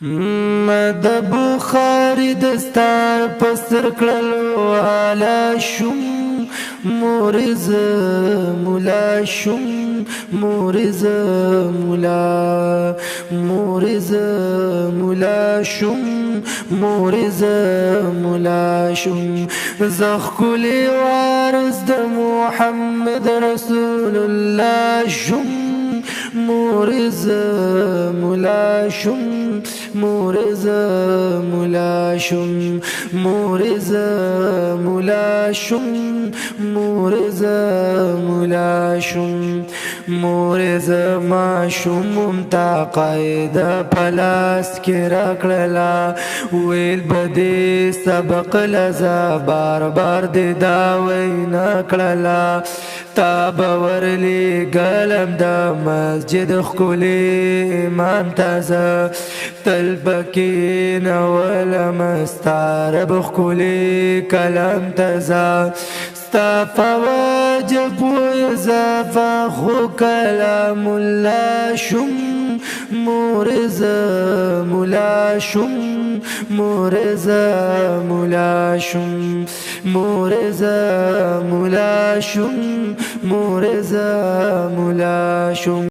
د بخاری دستا پستر کړلو والا شم مورز مولا شم مورز مولا مورز مولا شم مورز مولا شم زخ کلی وارز د محمد رسول الله شم مورز مولا شم مورز مولا شم مورز مولا شم مورز مولا شم مورز ما شم تا قاید پلاس کی راکړلا ویل بدی سبق لزا بار بار دی دا وینا کړلا تا باورلی قلم دا مسجد خکولی امام تازه تل بکین ولا مستعرب خکولی کلم تازه ستا فواجب و اضافه خو کلام الله شم مورز مولا شم مورز مولا شم مورز مولا شم مورز مولا شم